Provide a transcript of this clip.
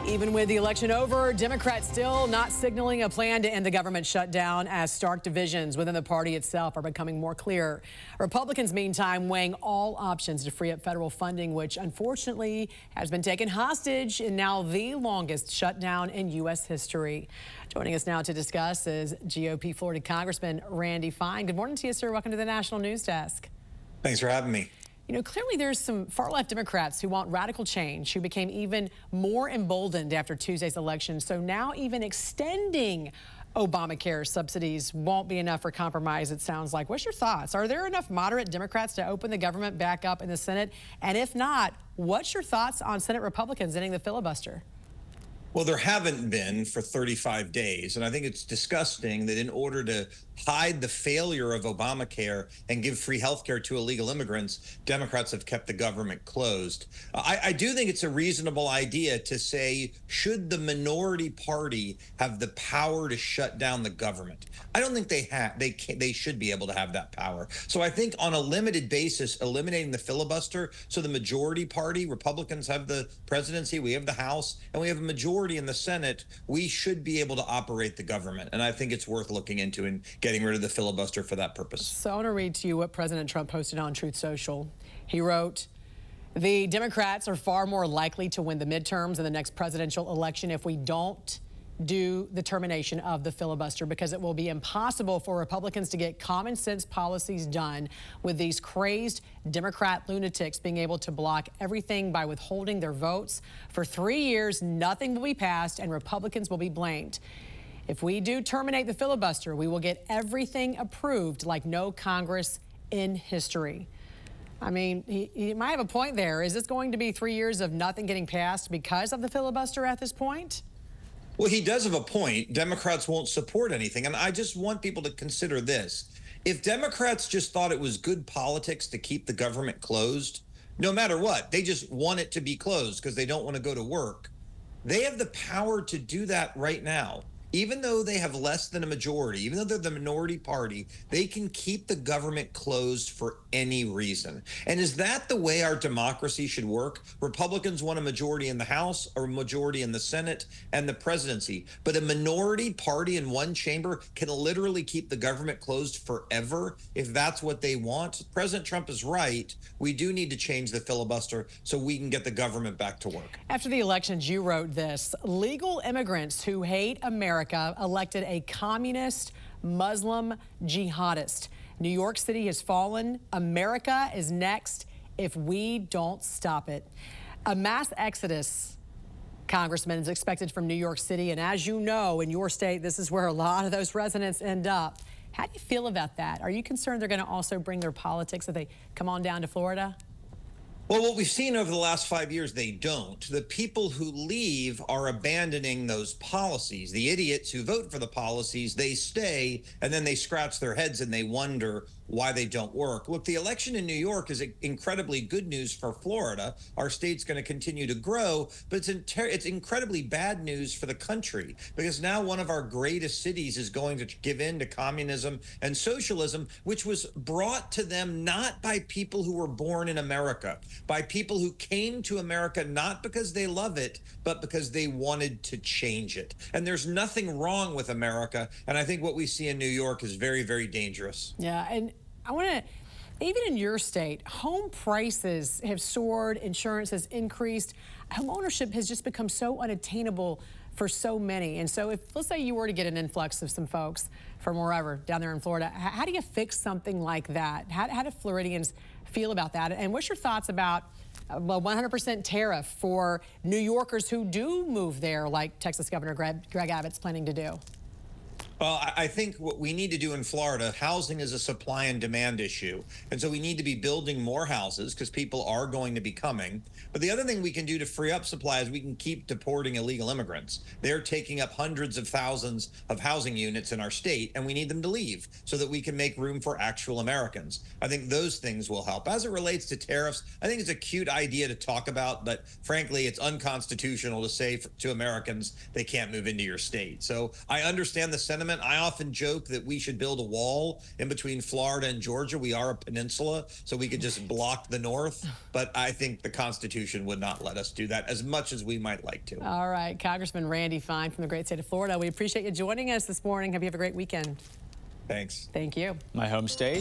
Even with the election over, Democrats still not signaling a plan to end the government shutdown as stark divisions within the party itself are becoming more clear. Republicans, meantime, weighing all options to free up federal funding, which unfortunately has been taken hostage in now the longest shutdown in U.S. history. Joining us now to discuss is GOP Florida Congressman Randy Fine. Good morning to you, sir. Welcome to the National News Desk. Thanks for having me. You know, clearly there's some far-left Democrats who want radical change, who became even more emboldened after Tuesday's election. So now even extending Obamacare subsidies won't be enough for compromise, it sounds like. What's your thoughts? Are there enough moderate Democrats to open the government back up in the Senate? And if not, what's your thoughts on Senate Republicans ending the filibuster? Well, there haven't been for 35 days. And I think it's disgusting that in order to hide the failure of Obamacare and give free health care to illegal immigrants, Democrats have kept the government closed. I do think it's a reasonable idea to say, should the minority party have the power to shut down the government? I don't think they should be able to have that power. So I think on a limited basis, eliminating the filibuster, so the majority party, Republicans have the presidency, we have the House, and we have a majority in the Senate, we should be able to operate the government. And I think it's worth looking into and getting rid of the filibuster for that purpose. So I want to read to you what President Trump posted on Truth Social. He wrote, "The Democrats are far more likely to win the midterms in the next presidential election if we don't do the termination of the filibuster, because it will be impossible for Republicans to get common sense policies done with these crazed Democrat lunatics being able to block everything by withholding their votes. For 3 years, nothing will be passed and Republicans will be blamed. If we do terminate the filibuster, we will get everything approved like no Congress in history." I mean, he might have a point there. Is this going to be 3 years of nothing getting passed because of the filibuster at this point? Well, he does have a point. Democrats won't support anything. And I just want people to consider this. If Democrats just thought it was good politics to keep the government closed, no matter what, they just want it to be closed because they don't want to go to work. They have the power to do that right now. Even though they have less than a majority, even though they're the minority party, they can keep the government closed for any reason. And is that the way our democracy should work? Republicans want a majority in the House, or a majority in the Senate and the presidency. But a minority party in one chamber can literally keep the government closed forever if that's what they want. President Trump is right. We do need to change the filibuster so we can get the government back to work. After the elections, you wrote this: "Legal immigrants who hate America elected a communist Muslim jihadist. New York City has fallen. America is next if we don't stop it." A mass exodus, Congressman, is expected from New York City. And as you know, in your state, this is where a lot of those residents end up. How do you feel about that? Are you concerned they're going to also bring their politics if they come on down to Florida? Well, what we've seen over the last 5 years, they don't. The people who leave are abandoning those policies. The idiots who vote for the policies, they stay, and then they scratch their heads and they wonder why they don't work. Look, the election in New York is incredibly good news for Florida. Our state's going to continue to grow, but it's incredibly bad news for the country, because now one of our greatest cities is going to give in to communism and socialism, which was brought to them not by people who were born in America, by people who came to America not because they love it, but because they wanted to change it. And there's nothing wrong with America. And I think what we see in New York is very, very dangerous. Yeah, and I want to, even in your state, home prices have soared, insurance has increased, home ownership has just become so unattainable for so many. And so if, let's say you were to get an influx of some folks from wherever down there in Florida, how do you fix something like that? How do Floridians feel about that? And what's your thoughts about a 100% tariff for New Yorkers who do move there, like Texas Governor Greg Abbott's planning to do? Well, I think what we need to do in Florida, housing is a supply and demand issue. And so we need to be building more houses because people are going to be coming. But the other thing we can do to free up supply is we can keep deporting illegal immigrants. They're taking up hundreds of thousands of housing units in our state, and we need them to leave so that we can make room for actual Americans. I think those things will help. As it relates to tariffs, I think it's a cute idea to talk about, but frankly, it's unconstitutional to say to Americans they can't move into your state. So I understand the sentiment Amendment. I often joke that we should build a wall in between Florida and Georgia. We are a peninsula, so we could just block the North. But I think the Constitution would not let us do that as much as we might like to. All right, Congressman Randy Fine from the great state of Florida. We appreciate you joining us this morning. Hope you have a great weekend. Thanks. Thank you. My home state.